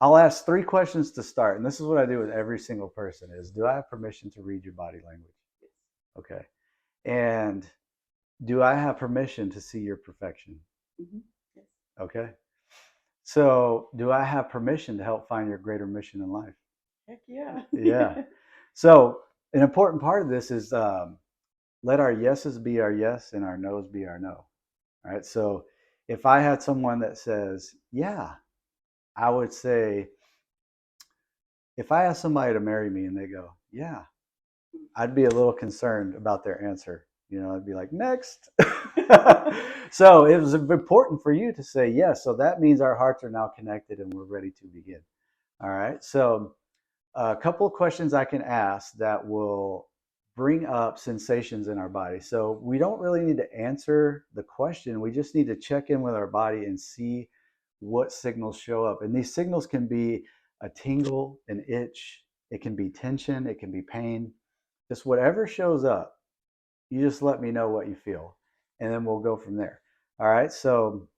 I'll ask 3 questions to start, and this is what I do with every single person: is do I have permission to read your body language? Okay. And do I have permission to see your perfection? Mm-hmm. Yes. Okay. So do I have permission to help find your greater mission in life? Heck yeah. Yeah. So an important part of this is let our yeses be our yes and our nos be our no. All right. So if I had someone that says, yeah, I would say, if I ask somebody to marry me and they go, yeah, I'd be a little concerned about their answer. I'd be like, next. So it was important for you to say yes. So that means our hearts are now connected and we're ready to begin. All right. So a couple of questions I can ask that will bring up sensations in our body. So we don't really need to answer the question. We just need to check in with our body and see what signals show up. And these signals can be a tingle, an itch, it can be tension, it can be pain. Just whatever shows up, you just let me know what you feel, and then we'll go from there. All right. So,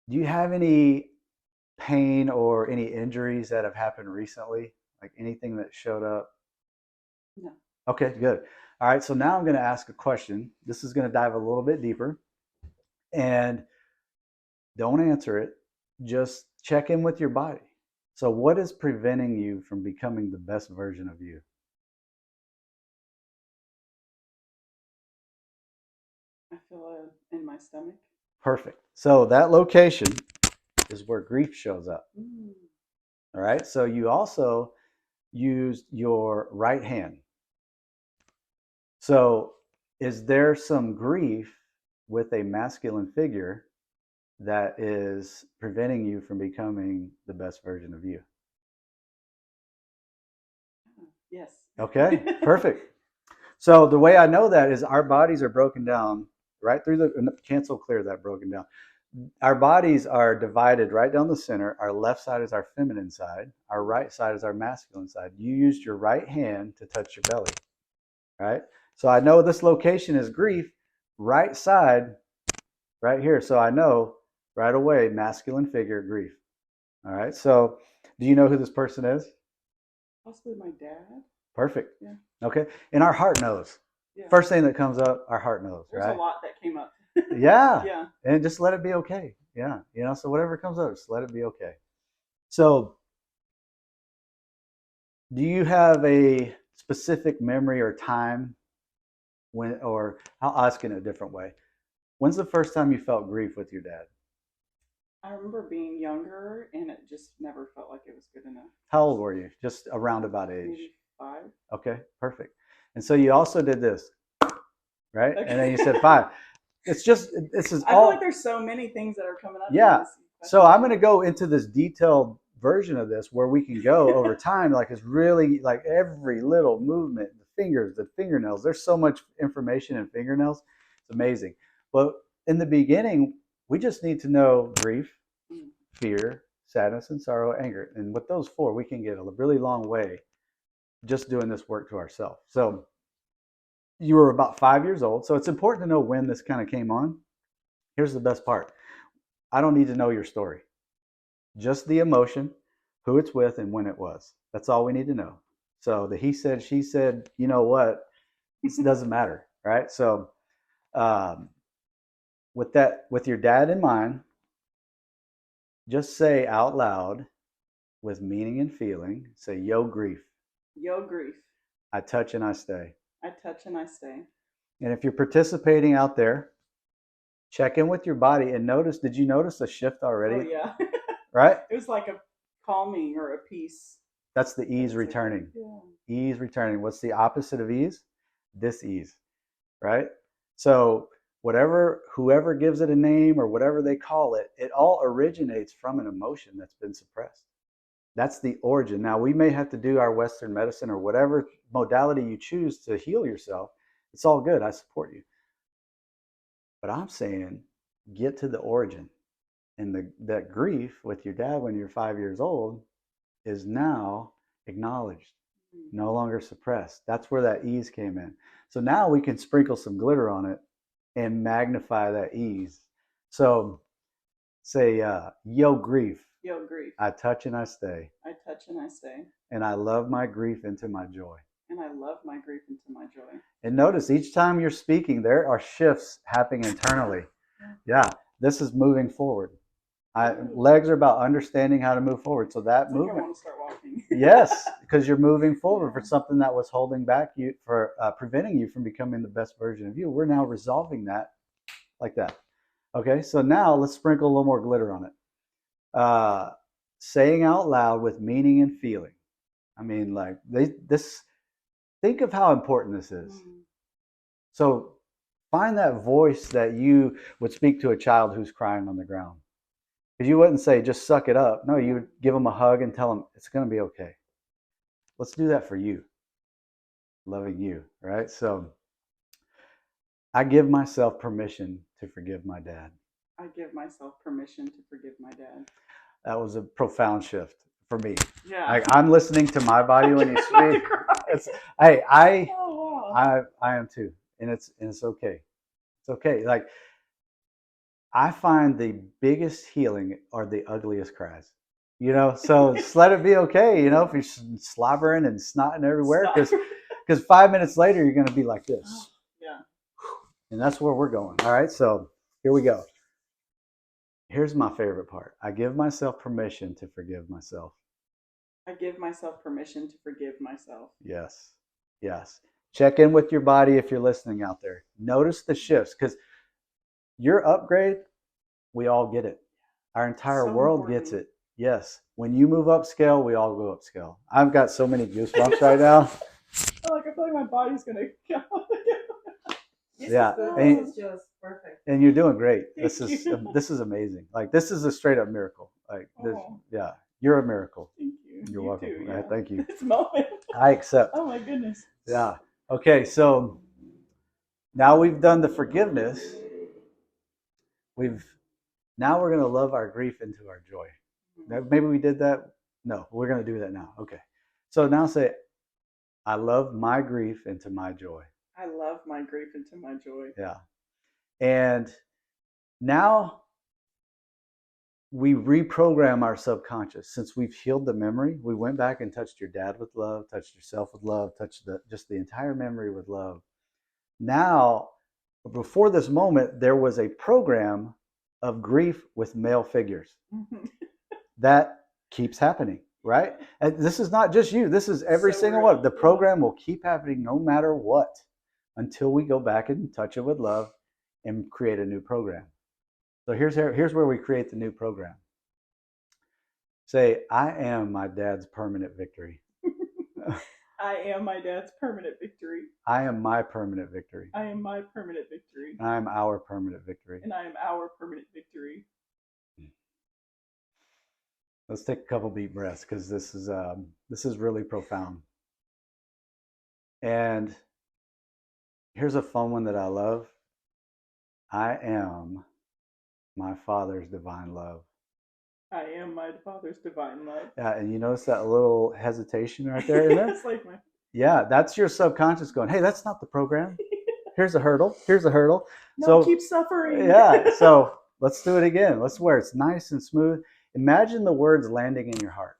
do you have any pain or any injuries that have happened recently? Like anything that showed up? No. Okay, good. All right. So, now I'm going to ask a question. This is going to dive a little bit deeper, and don't answer it. Just check in with your body. So, what is preventing you from becoming the best version of you? I feel it in my stomach. Perfect. So, that location is where grief shows up. Mm. All right. So you also used your right hand. So is there some grief with a masculine figure that is preventing you from becoming the best version of you? Yes. Okay, perfect. So the way I know that is our bodies are broken down right through the cancel clear that broken down. Our bodies are divided right down the center. Our left side is our feminine side. Our right side is our masculine side. You used your right hand to touch your belly, right? So I know this location is grief, right side, right here. So I know right away, masculine figure, grief. All right. So do you know who this person is? Possibly my dad. Perfect. Yeah. Okay. And our heart knows. Yeah. First thing that comes up, our heart knows, There's right? a lot that came up. Yeah. Yeah. And just let it be okay. Yeah. So whatever comes up, just let it be okay. So do you have a specific memory or time when, or I'll ask in a different way. When's the first time you felt grief with your dad? I remember being younger and it just never felt like it was good enough. How old were you? Just a roundabout age. Maybe 5. Okay, perfect. And so you also did this, right? Okay. And then you said 5. It's just, this is I feel like there's so many things that are coming up in yeah. this So question. I'm going to go into this detailed version of this where we can go over time. Like it's really like every little movement, the fingers, the fingernails. There's so much information in fingernails. It's amazing. But in the beginning, we just need to know grief, fear, sadness, and sorrow, anger. And with those 4, we can get a really long way just doing this work to ourselves. So you were about 5 years old. So it's important to know when this kind of came on. Here's the best part. I don't need to know your story, just the emotion, who it's with, and when it was. That's all we need to know. So the he said, she said, you know what, it doesn't matter, right? So um, with your dad in mind, just say out loud with meaning and feeling, say, yo, grief. Yo, grief. I touch and I stay. I touch and I stay. And if you're participating out there, check in with your body and notice, did you notice a shift already? Oh, yeah. Right? It was like a calming or a peace. That's the ease returning. Yeah. Ease returning. What's the opposite of ease? Dis-ease, right? So whoever gives it a name or whatever they call it, it all originates from an emotion that's been suppressed. That's the origin. Now, we may have to do our Western medicine or whatever modality you choose to heal yourself. It's all good. I support you. But I'm saying get to the origin. And that grief with your dad when you're 5 years old is now acknowledged, no longer suppressed. That's where that ease came in. So now we can sprinkle some glitter on it and magnify that ease. So say, yo, grief. Yo, grief. I touch and I stay. I touch and I stay. And I love my grief into my joy. And I love my grief into my joy. And notice each time you're speaking, there are shifts happening internally. Yeah, this is moving forward. Legs are about understanding how to move forward. So that movement. I want to start walking. Yes, because you're moving forward for something that was holding back you, for preventing you from becoming the best version of you. We're now resolving that like that. Okay, so now let's sprinkle a little more glitter on it. Saying out loud with meaning and feeling. I mean, like this. Think of how important this is. So find that voice that you would speak to a child who's crying on the ground. Because you wouldn't say, just suck it up. No, you would give them a hug and tell them, it's going to be okay. Let's do that for you. Loving you, right? So I give myself permission to forgive my dad. I give myself permission to forgive my dad. That was a profound shift for me. Yeah. Like, I'm listening to my body when you speak. Hey, I am too. And it's okay. It's okay. Like, I find the biggest healing are the ugliest cries. You know, so just let it be okay. You know, if you're slobbering and snotting everywhere, because 5 minutes later you're going to be like this. Yeah. And that's where we're going. All right. So here we go. Here's my favorite part. I give myself permission to forgive myself. I give myself permission to forgive myself. Yes. Yes. Check in with your body if you're listening out there. Notice the shifts, because your upgrade, we all get it. Our entire world gets it. Yes. When you move up scale, we all go up scale. I've got so many goosebumps right now. I feel like my body's going to go. Yeah. This is just perfect. And you're doing great. This is amazing. Like, this is a straight up miracle. Like, this, yeah, you're a miracle. Thank you. You're welcome. Too, yeah. Thank you. This moment. I accept. Oh my goodness. Yeah. Okay. So now we've done the forgiveness. Now we're going to love our grief into our joy. Maybe we did that. No, we're going to do that now. Okay. So now say, I love my grief into my joy. I love my grief into my joy. Yeah. And now we reprogram our subconscious. Since we've healed the memory, we went back and touched your dad with love, touched yourself with love, touched just the entire memory with love. Now, before this moment, there was a program of grief with male figures. That keeps happening, right? And this is not just you. This is every single one. The program will keep happening no matter what, until we go back and touch it with love and create a new program. So here's where we create the new program. Say, I am my dad's permanent victory. I am my dad's permanent victory. I am my permanent victory. I am my permanent victory. I am our permanent victory. And I am our permanent victory. Let's take a couple deep breaths, because this is really profound. And here's a fun one that I love. I am my Father's divine love. I am my Father's divine love. Yeah, and you notice that little hesitation right there? It's like yeah, that's your subconscious going, hey, that's not the program. Here's a hurdle. Here's a hurdle. No, so keep suffering. Yeah, so let's do it again. Let's where it's nice and smooth. Imagine the words landing in your heart.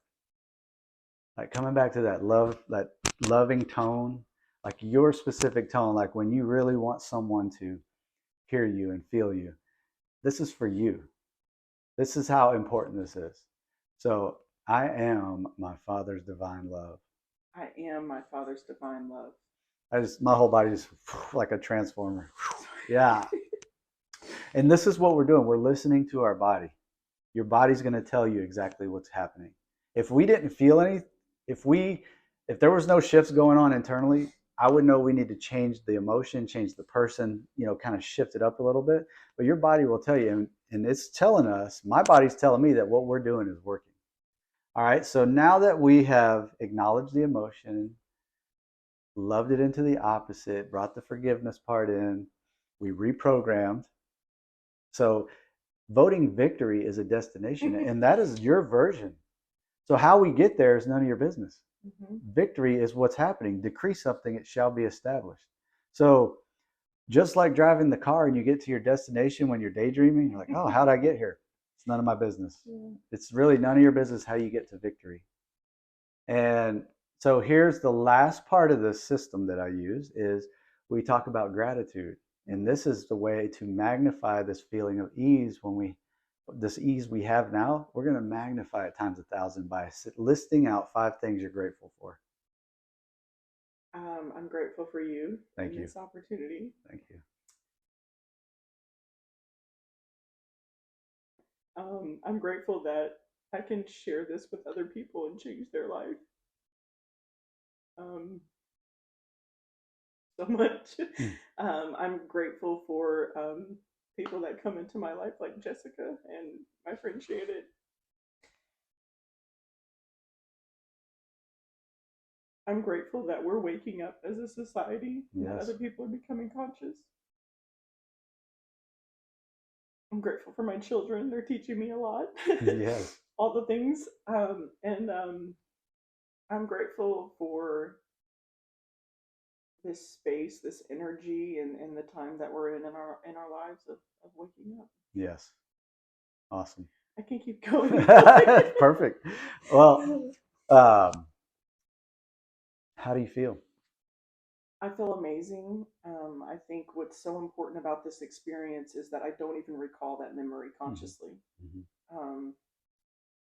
Like coming back to that love, that loving tone, like your specific tone, like when you really want someone to hear you and feel you. This is for you. This is how important this is. So I am my Father's divine love. I am my Father's divine love. My whole body is like a transformer. Yeah. And this is what we're doing. We're listening to our body. Your body's going to tell you exactly what's happening. If we didn't feel any, if there was no shifts going on internally, I would know we need to change the emotion, change the person, kind of shift it up a little bit. But your body will tell you, and it's telling us, my body's telling me that what we're doing is working. All right, so now that we have acknowledged the emotion, loved it into the opposite, brought the forgiveness part in, we reprogrammed. So voting victory is a destination, and that is your version. So how we get there is none of your business. Victory is what's happening. Decree something, it shall be established. So just like driving the car and you get to your destination when you're daydreaming, you're like, oh, how'd I get here? It's none of my business. Yeah. It's really none of your business how you get to victory. And so here's the last part of the system that I use is we talk about gratitude. And this is the way to magnify this feeling of ease this ease we have now, we're going to magnify it times 1,000 by listing out 5 things you're grateful for. I'm grateful for you Thank and you. this opportunity. Thank you. I'm grateful that I can share this with other people and change their life. Um, so much. I'm grateful for people that come into my life like Jessica and my friend Shannon. I'm grateful that we're waking up as a society and that Yes. other people are becoming conscious. I'm grateful for my children. They're teaching me a lot. Yes. All the things. And I'm grateful for this space, this energy, and the time that we're in our lives of waking up. Yes. Awesome. I can keep going. Perfect. Well, how do you feel? I feel amazing. I think what's so important about this experience is that I don't even recall that memory consciously. Mm-hmm.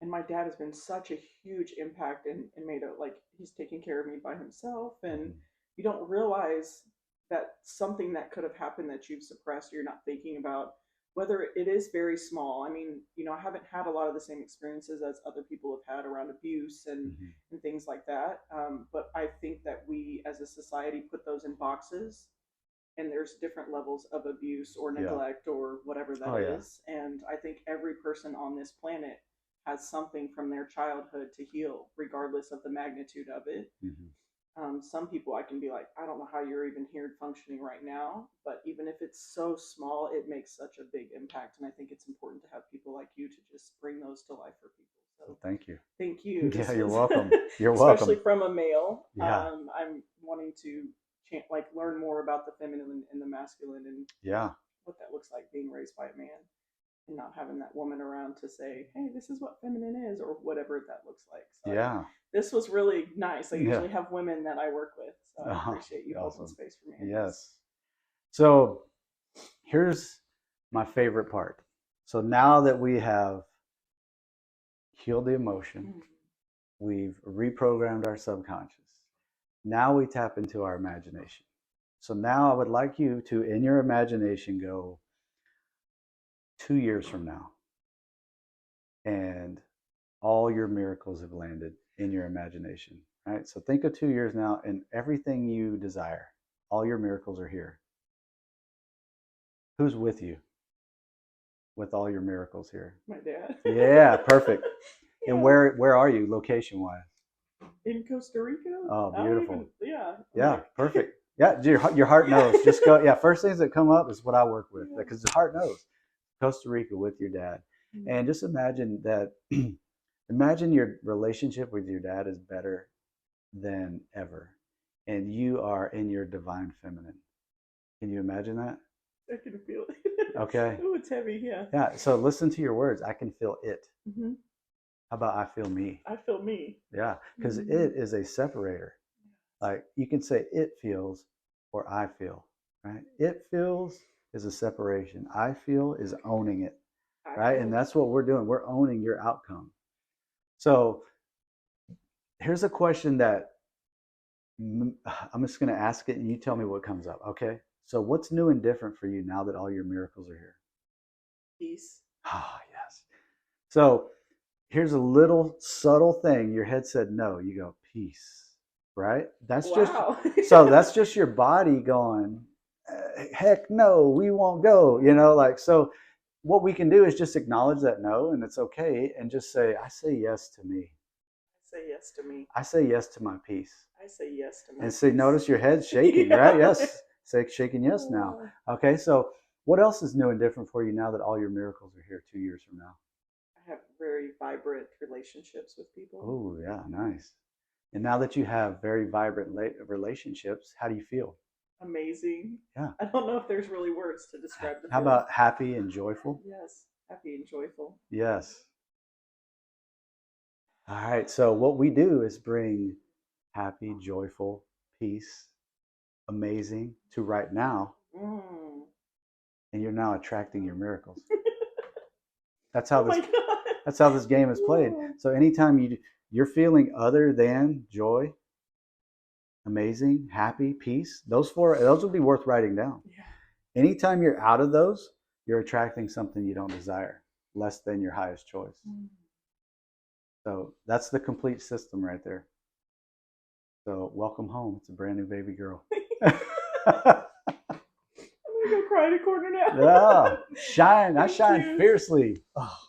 And my dad has been such a huge impact and made it like he's taking care of me by himself. And Mm-hmm. you don't realize that something that could have happened that you've suppressed or you're not thinking about, whether it is very small. I mean, I haven't had a lot of the same experiences as other people have had around abuse Mm-hmm. and things like that. But I think that we as a society put those in boxes, and there's different levels of abuse or Yeah. neglect or whatever that Oh, yeah. is. And I think every person on this planet has something from their childhood to heal, regardless of the magnitude of it. Mm-hmm. Some people I can be like, I don't know how you're even here functioning right now, but even if it's so small, it makes such a big impact. And I think it's important to have people like you to just bring those to life for people. So Thank you. thank you. Yeah, This you're was, welcome. You're especially welcome. from a male. Yeah. I'm wanting to learn more about the feminine and the masculine and Yeah. what that looks like being raised by a man and not having that woman around to say, hey, this is what feminine is or whatever that looks like. So Yeah. this was really nice. I Yeah. usually have women that I work with, so I appreciate you holding Awesome. space for me. In this. Yes. So here's my favorite part. So now that we have healed the emotion, we've reprogrammed our subconscious. Now we tap into our imagination. So now I would like you to, in your imagination, go 2 years from now, and all your miracles have landed in your imagination. Right? So think of 2 years now, and everything you desire, all your miracles are here. Who's with you with all your miracles here? My dad. Yeah, perfect. Yeah. And where are you location wise? In Costa Rica. Oh, beautiful. Yeah. Yeah, like, perfect. Yeah, your heart Yeah. knows. Just go. Yeah, first things that come up is what I work with Yeah. because the heart knows. Costa Rica with your dad, and just imagine that. Imagine your relationship with your dad is better than ever, and you are in your divine feminine. Can you imagine that? I can feel it. Okay. Oh, it's heavy. Yeah. Yeah. So listen to your words. I can feel it. Mm-hmm. How about I feel me? I feel me. Yeah, because Mhm. it is a separator. Like you can say it feels or I feel, right? It feels is a separation. I feel is owning it, right? And that's what we're doing. We're owning your outcome. So here's a question that I'm just going to ask it and you tell me what comes up, okay? So what's new and different for you now that all your miracles are here? Peace. Ah, yes. So here's a little subtle thing. Your head said no. You go, peace, right? That's Wow. so that's just your body going, heck no, we won't go. Like, so what we can do is just acknowledge that no, and it's okay, and just say, I say yes to me. I say yes to me. I say yes to my peace. I say yes to my And see, peace. notice your head shaking, Yeah. right? Yes. Say shaking yes now. Okay, so what else is new and different for you now that all your miracles are here 2 years from now? I have very vibrant relationships with people. Oh, yeah, nice. And now that you have very vibrant relationships, how do you feel? Amazing. Yeah. I don't know if there's really words to describe the How feeling. about happy and joyful? Yes. Happy and joyful. Yes. All right. So what we do is bring happy, joyful, peace, amazing to right now, Mm. and you're now attracting your miracles. That's how Oh this my God. that's how this game is played. Whoa. So anytime you're feeling other than joy, amazing, happy, peace, those would be worth writing down. Yeah. Anytime you're out of those, you're attracting something you don't desire, less than your highest choice. Mm. So that's the complete system right there. So welcome home. It's a brand new baby girl. I'm gonna go cry in a corner now. Yeah, shine. I Thank shine you. fiercely. Oh.